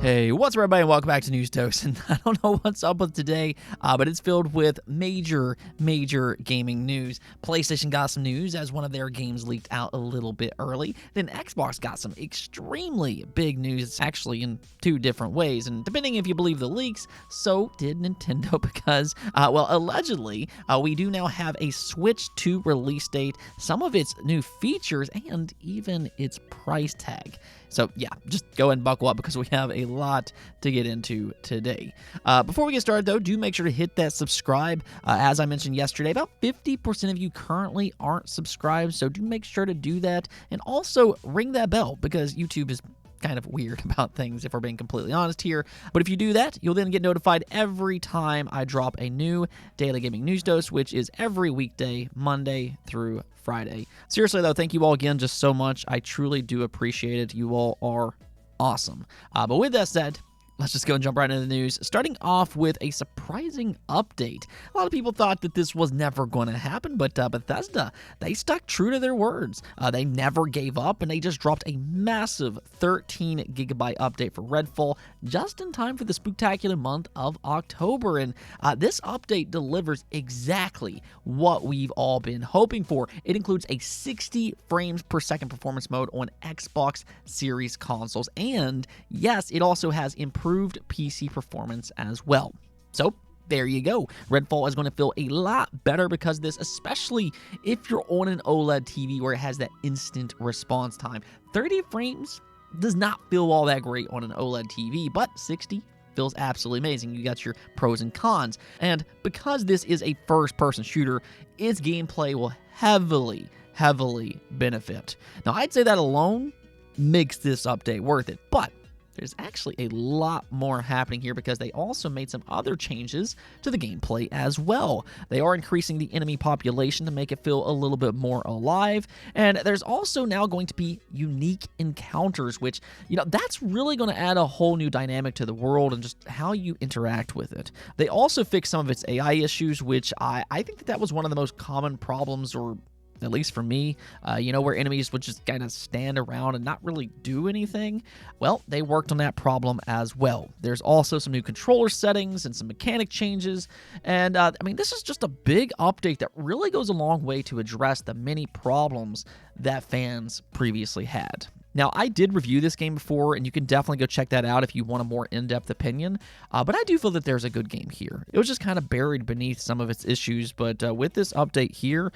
Hey, what's up, everybody, and welcome back to News Toast. And I don't know what's up with today, but it's filled with major gaming news. PlayStation got some news as one of their games leaked out a little bit early. Then Xbox got some extremely big news. It's actually in two different ways, and depending if you believe the leaks, so did Nintendo because, allegedly, we do now have a Switch 2 release date, some of its new features, and even its price tag. So yeah, just go ahead and buckle up because we have a lot to get into today. Before we get started though, do make sure to hit that subscribe. As I mentioned yesterday, about 50% of you currently aren't subscribed, so do make sure to do that. And also ring that bell because YouTube is kind of weird about things if we're being completely honest here. But if you do that, you'll then get notified every time I drop a new Daily Gaming News Dose, which is every weekday, Monday through Friday. Seriously though, thank you all again just so much. I truly do appreciate it. You all are awesome. But with that said, let's just go and jump right into the news, starting off with a surprising update. A lot of people thought that this was never going to happen, but Bethesda, they stuck true to their words. They never gave up, and they just dropped a massive 13-gigabyte update for Redfall just in time for the spectacular month of October. And this update delivers exactly what we've all been hoping for. It includes a 60 frames per second performance mode on Xbox Series consoles, and yes, it also has improved PC performance as well. So there you go. Redfall is going to feel a lot better because of this, especially if you're on an OLED TV where it has that instant response time. 30 frames does not feel all that great on an OLED TV, but 60 feels absolutely amazing. You got your pros and cons. And because this is a first-person shooter, its gameplay will heavily benefit. Now, I'd say that alone makes this update worth it, but there's actually a lot more happening here because they also made some other changes to the gameplay as well. They are increasing the enemy population to make it feel a little bit more alive, and there's also now going to be unique encounters, which, that's really going to add a whole new dynamic to the world and just how you interact with it. They also fixed some of its AI issues, which I think that was one of the most common problems, or at least for me, where enemies would just kind of stand around and not really do anything. Well, they worked on that problem as well. There's also some new controller settings and some mechanic changes. And, this is just a big update that really goes a long way to address the many problems that fans previously had. Now, I did review this game before, and you can definitely go check that out if you want a more in-depth opinion, but I do feel that there's a good game here. It was just kind of buried beneath some of its issues, but with this update here,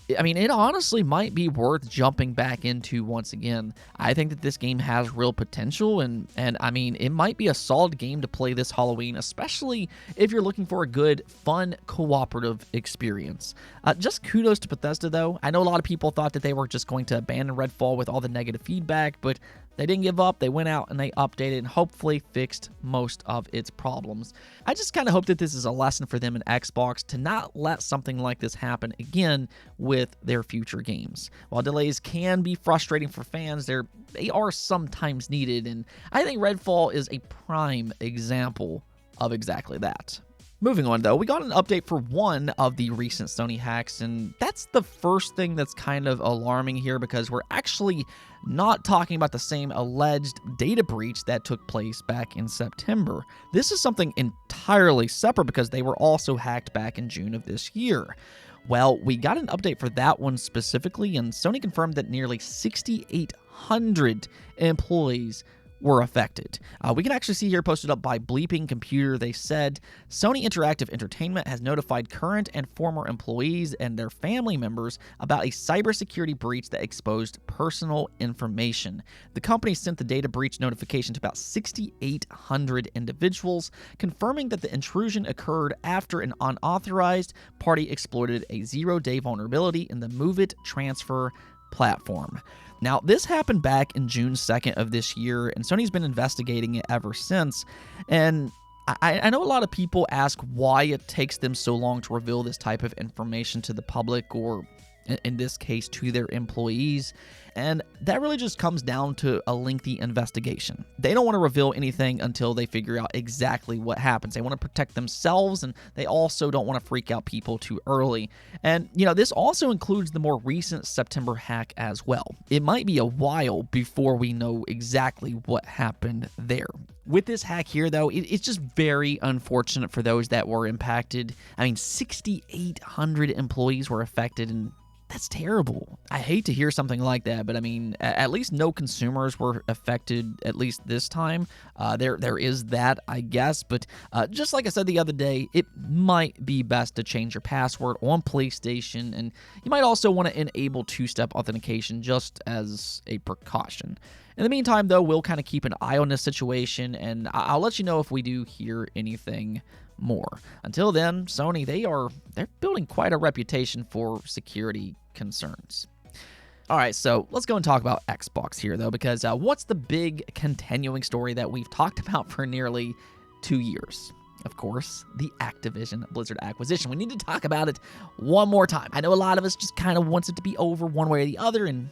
it honestly might be worth jumping back into once again. I think that this game has real potential, and it might be a solid game to play this Halloween, especially if you're looking for a good, fun, cooperative experience. Just kudos to Bethesda, though. I know a lot of people thought that they were just going to abandon Redfall with all the negative feedback, but they didn't give up. They went out and they updated and hopefully fixed most of its problems. I just kind of hope that this is a lesson for them in Xbox to not let something like this happen again with their future games. While delays can be frustrating for fans, they are sometimes needed, and I think Redfall is a prime example of exactly that. Moving on, though, we got an update for one of the recent Sony hacks, and that's the first thing that's kind of alarming here because we're actually not talking about the same alleged data breach that took place back in September. This is something entirely separate because they were also hacked back in June of this year. Well, we got an update for that one specifically, and Sony confirmed that nearly 6,800 employees were affected. We can actually see here posted up by Bleeping Computer. They said Sony Interactive Entertainment has notified current and former employees and their family members about a cybersecurity breach that exposed personal information. The company sent the data breach notification to about 6,800 individuals, confirming that the intrusion occurred after an unauthorized party exploited a zero-day vulnerability in the Move It transfer platform. Now, this happened back in June 2nd of this year, and Sony's been investigating it ever since. And I know a lot of people ask why it takes them so long to reveal this type of information to the public, or in this case, to their employees. and that really just comes down to a lengthy investigation. They don't want to reveal anything until they figure out exactly what happens. They want to protect themselves, and they also don't want to freak out people too early. And, this also includes the more recent September hack as well. It might be a while before we know exactly what happened there. With this hack here, though, it's just very unfortunate for those that were impacted. 6,800 employees were affected, and that's terrible. I hate to hear something like that, but at least no consumers were affected, at least this time. There is that, I guess, but just like I said the other day, it might be best to change your password on PlayStation, and you might also want to enable two-step authentication just as a precaution. In the meantime, though, we'll kind of keep an eye on this situation, and I'll let you know if we do hear anything more. Until then, Sony, they're building quite a reputation for security concerns. All right, so let's go and talk about Xbox here, though, because what's the big continuing story that we've talked about for nearly 2 years? Of course, the Activision Blizzard acquisition. We need to talk about it one more time. I know a lot of us just kind of wants it to be over one way or the other, and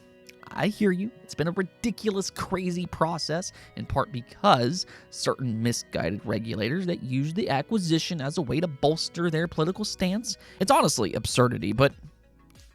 I hear you. It's been a ridiculous, crazy process, in part because certain misguided regulators that use the acquisition as a way to bolster their political stance. It's honestly absurdity, but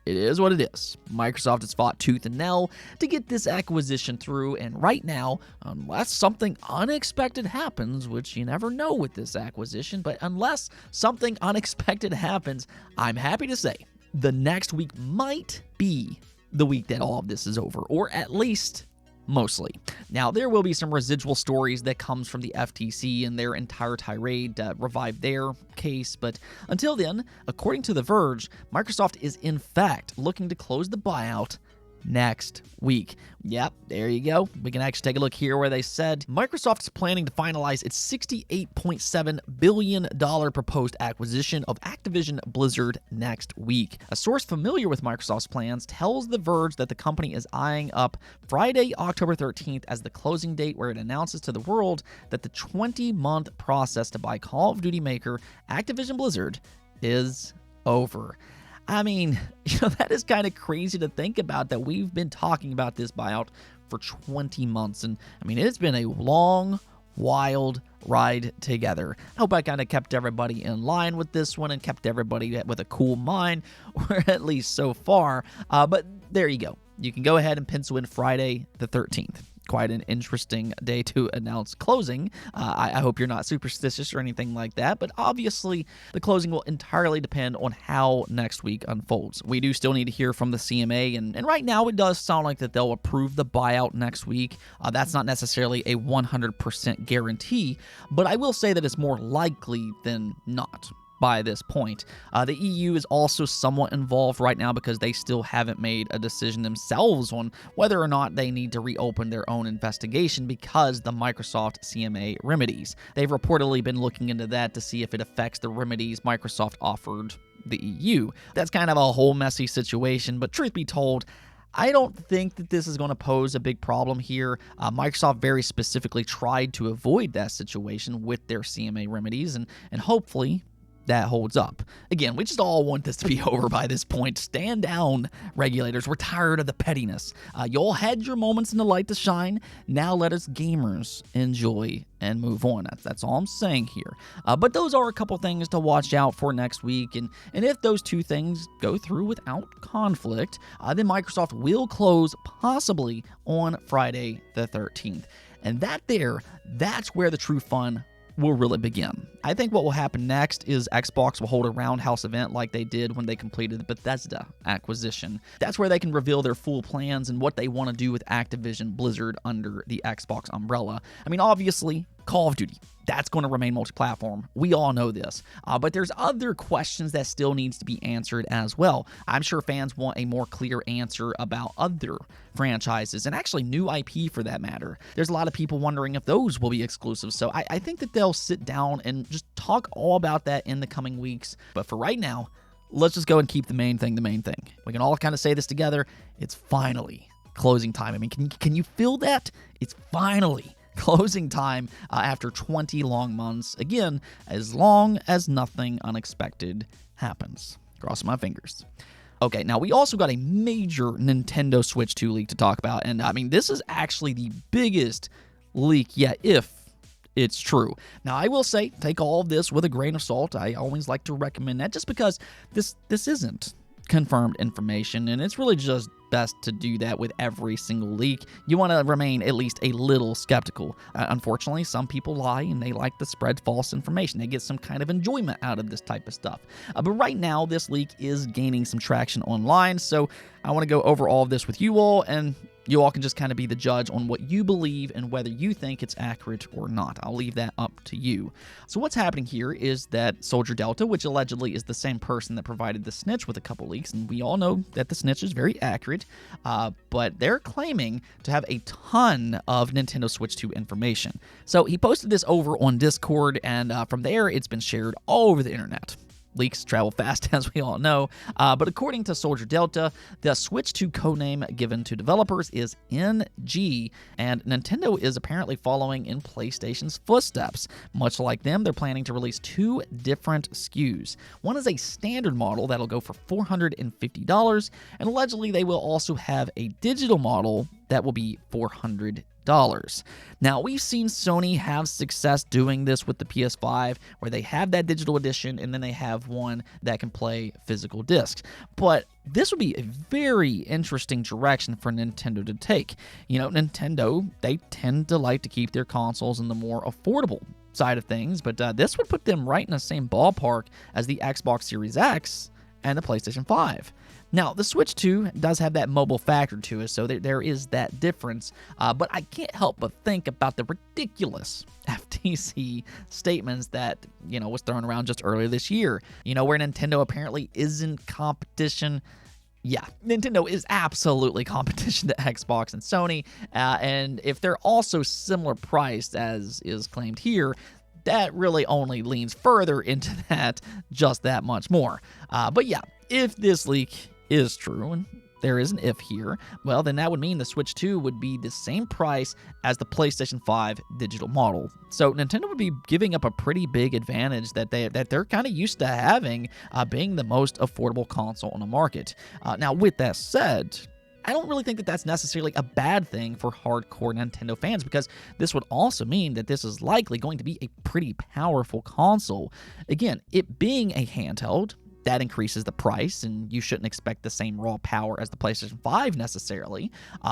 it is what it is. Microsoft has fought tooth and nail to get this acquisition through, and right now, unless something unexpected happens, which you never know with this acquisition, but unless something unexpected happens, I'm happy to say the next week might be the week that all of this is over, or at least mostly. Now, there will be some residual stories that comes from the FTC and their entire tirade to revive their case, but until then, according to The Verge, Microsoft is in fact looking to close the buyout next week. Yep, there you go. We can actually take a look here where they said Microsoft is planning to finalize its $68.7 billion proposed acquisition of Activision Blizzard next week. A source familiar with Microsoft's plans tells The Verge that the company is eyeing up Friday, October 13th as the closing date, where it announces to the world that the 20-month process to buy Call of Duty maker Activision Blizzard is over. That is kind of crazy to think about, that we've been talking about this buyout for 20 months. And it's been a long, wild ride together. I hope I kind of kept everybody in line with this one and kept everybody with a cool mind, or at least so far. But there you go. You can go ahead and pencil in Friday the 13th. Quite an interesting day to announce closing. I hope you're not superstitious or anything like that, but obviously the closing will entirely depend on how next week unfolds. We do still need to hear from the CMA, and right now it does sound like that they'll approve the buyout next week. That's not necessarily a 100% guarantee, but I will say that it's more likely than not. By this point, the EU is also somewhat involved right now because they still haven't made a decision themselves on whether or not they need to reopen their own investigation because the Microsoft CMA remedies. They've reportedly been looking into that to see if it affects the remedies Microsoft offered the EU. That's kind of a whole messy situation, but truth be told, I don't think that this is going to pose a big problem here. Microsoft very specifically tried to avoid that situation with their CMA remedies, and hopefully that holds up. Again, we just all want this to be over by this point. Stand down, regulators. We're tired of the pettiness. You all had your moments in the light to shine. Now let us gamers enjoy and move on. That's all I'm saying here. But those are a couple things to watch out for next week. And if those two things go through without conflict, then Microsoft will close possibly on Friday the 13th. And that's where the true fun will really begin. I think what will happen next is Xbox will hold a roundhouse event like they did when they completed the Bethesda acquisition. That's where they can reveal their full plans and what they want to do with Activision Blizzard under the Xbox umbrella. Obviously, Call of Duty, that's going to remain multi-platform. We all know this. But there's other questions that still needs to be answered as well. I'm sure fans want a more clear answer about other franchises, and actually new IP for that matter. There's a lot of people wondering if those will be exclusive, so I think that they'll sit down and just talk all about that in the coming weeks. But for right now, let's just go and keep the main thing the main thing. We can all kind of say this together. It's finally closing time. Can you feel that? It's finally closing time after 20 long months. Again, as long as nothing unexpected happens. Cross my fingers. Okay, now we also got a major Nintendo Switch 2 leak to talk about, and I mean, this is actually the biggest leak yet, if it's true. Now, I will say, take all of this with a grain of salt. I always like to recommend that just because this isn't confirmed information, and it's really just best to do that with every single leak. You want to remain at least a little skeptical. Unfortunately, some people lie and they like to spread false information. They get some kind of enjoyment out of this type of stuff. But right now, this leak is gaining some traction online, so I want to go over all of this with you all, and you all can just kind of be the judge on what you believe and whether you think it's accurate or not. I'll leave that up to you. So what's happening here is that Soldier Delta, which allegedly is the same person that provided the snitch with a couple leaks, and we all know that the snitch is very accurate, but they're claiming to have a ton of Nintendo Switch 2 information. So he posted this over on Discord, and from there, it's been shared all over the internet. Leaks travel fast, as we all know, but according to Soldier Delta, the Switch 2 codename given to developers is NG, and Nintendo is apparently following in PlayStation's footsteps. Much like them, they're planning to release 2 different SKUs. One is a standard model that'll go for $450, and allegedly they will also have a digital model that will be $400. Now, we've seen Sony have success doing this with the PS5, where they have that digital edition and then they have one that can play physical discs. But this would be a very interesting direction for Nintendo to take. You know, Nintendo, they tend to like to keep their consoles in the more affordable side of things, but this would put them right in the same ballpark as the Xbox Series X and the PlayStation 5. Now, the Switch 2 does have that mobile factor to it, so there is that difference, but I can't help but think about the ridiculous FTC statements that, was thrown around just earlier this year, where Nintendo apparently isn't competition. Yeah, Nintendo is absolutely competition to Xbox and Sony, and if they're also similar priced as is claimed here, that really only leans further into that just that much more. But yeah, if this leak is true, and there is an if here, well, then that would mean the Switch 2 would be the same price as the PlayStation 5 digital model. So Nintendo would be giving up a pretty big advantage that they're kind of used to having, being the most affordable console on the market. Now, with that said, I don't really think that that's necessarily a bad thing for hardcore Nintendo fans, because this would also mean that this is likely going to be a pretty powerful console. Again, it being a handheld, that increases the price, and you shouldn't expect the same raw power as the PlayStation 5 necessarily,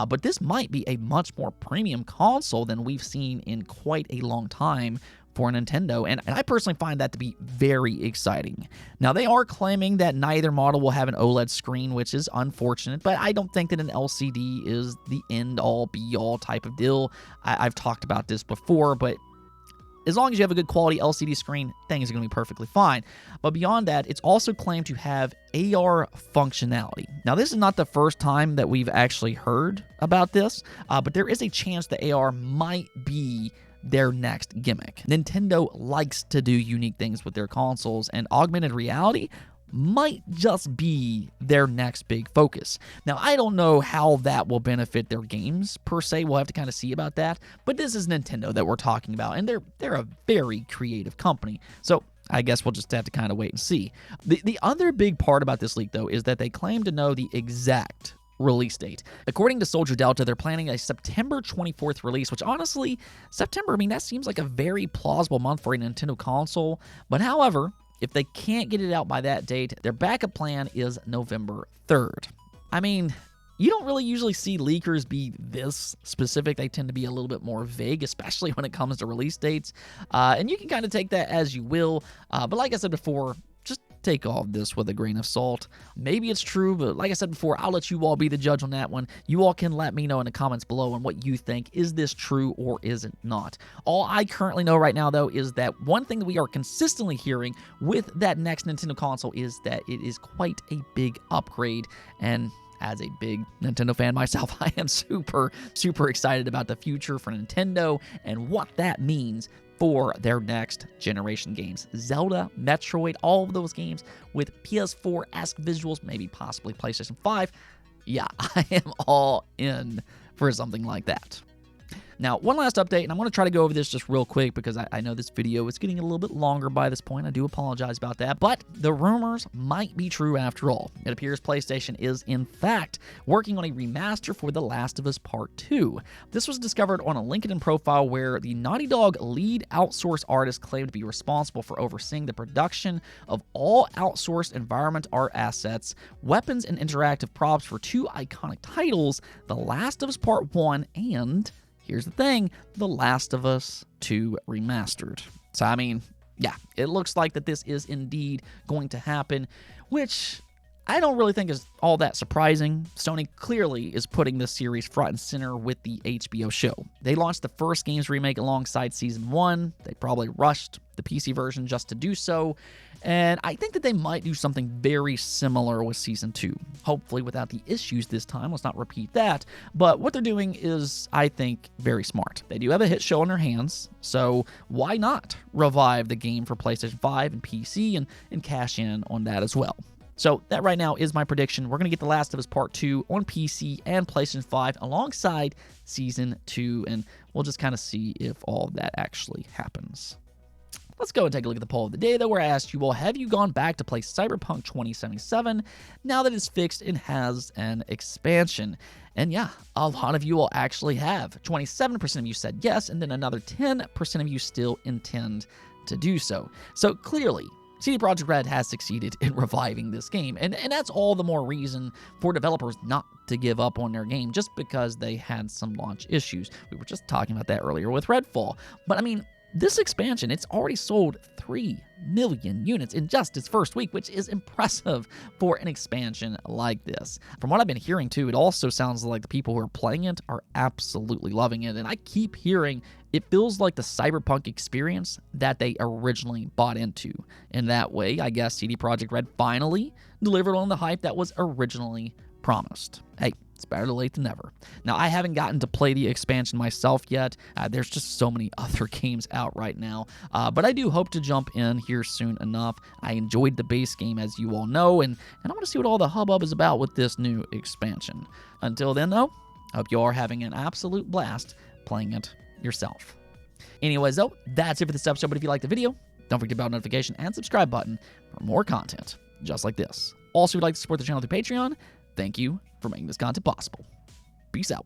but this might be a much more premium console than we've seen in quite a long time for Nintendo, and I personally find that to be very exciting. Now, they are claiming that neither model will have an OLED screen, which is unfortunate, but I don't think that an LCD is the end-all, be-all type of deal. I've talked about this before, but as long as you have a good quality LCD screen, things are going to be perfectly fine. But beyond that, it's also claimed to have AR functionality. Now, this is not the first time that we've actually heard about this, but there is a chance that AR might be their next gimmick. Nintendo likes to do unique things with their consoles, and augmented reality might just be their next big focus. Now, I don't know how that will benefit their games per se. We'll have to kind of see about that. But this is Nintendo that we're talking about, and they're a very creative company. So I guess we'll just have to kind of wait and see. The other big part about this leak, though, is that they claim to know the exact release date. According to Soldier Delta, they're planning a September 24th release, which honestly, September, that seems like a very plausible month for a Nintendo console. But however, if they can't get it out by that date, their backup plan is November 3rd. You don't really usually see leakers be this specific. They tend to be a little bit more vague, especially when it comes to release dates. And you can kind of take that as you will. But like I said before, just take all of this with a grain of salt. Maybe it's true, but like I said before, I'll let you all be the judge on that one. You all can let me know in the comments below on what you think. Is this true or is it not? All I currently know right now, though, is that one thing that we are consistently hearing with that next Nintendo console is that it is quite a big upgrade, and as a big Nintendo fan myself, I am super, super excited about the future for Nintendo and what that means for their next generation games. Zelda, Metroid, all of those games with PS4-esque visuals, maybe possibly PlayStation 5. Yeah, I am all in for something like that. Now, one last update, and I'm going to try to go over this just real quick because I know this video is getting a little bit longer by this point. I do apologize about that, but the rumors might be true after all. It appears PlayStation is, in fact, working on a remaster for The Last of Us Part 2. This was discovered on a LinkedIn profile where the Naughty Dog lead outsource artist claimed to be responsible for overseeing the production of all outsourced environment art assets, weapons, and interactive props for two iconic titles, The Last of Us Part 1 and, here's the thing, The Last of Us 2 Remastered. So, I mean, yeah, it looks like that this is indeed going to happen, which I don't really think is all that surprising. Sony clearly is putting this series front and center with the HBO show. They launched the first game's remake alongside Season 1. They probably rushed the PC version just to do so, and I think that they might do something very similar with Season 2. Hopefully without the issues this time. Let's not repeat that. But what they're doing is, I think, very smart. They do have a hit show on their hands, so why not revive the game for PlayStation 5 and PC and cash in on that as well? So that right now is my prediction. We're going to get The Last of Us Part 2 on PC and PlayStation 5 alongside Season 2, and we'll just kind of see if all of that actually happens. Let's go and take a look at the poll of the day, though, where I asked you all, have you gone back to play CyberPunk 2077 now that it's fixed and has an expansion? And yeah, a lot of you all actually have. 27% of you said yes, and then another 10% of you still intend to do so. So clearly, CD Projekt Red has succeeded in reviving this game, and that's all the more reason for developers not to give up on their game just because they had some launch issues. We were just talking about that earlier with Redfall. But I mean, this expansion, it's already sold 3 million units in just its first week, which is impressive for an expansion like this. From what I've been hearing too, it also sounds like the people who are playing it are absolutely loving it, and I keep hearing it feels like the Cyberpunk experience that they originally bought into. In that way, I guess CD Projekt Red finally delivered on the hype that was originally promised. Hey, it's better late than never. Now, I haven't gotten to play the expansion myself yet. There's just so many other games out right now. But I do hope to jump in here soon enough. I enjoyed the base game, as you all know, and I want to see what all the hubbub is about with this new expansion. Until then, though, I hope you are having an absolute blast playing it yourself. Anyways, though, that's it for this episode. But if you liked the video, don't forget about the notification and subscribe button for more content just like this. Also, if you'd like to support the channel through Patreon, thank you for making this content possible. Peace out.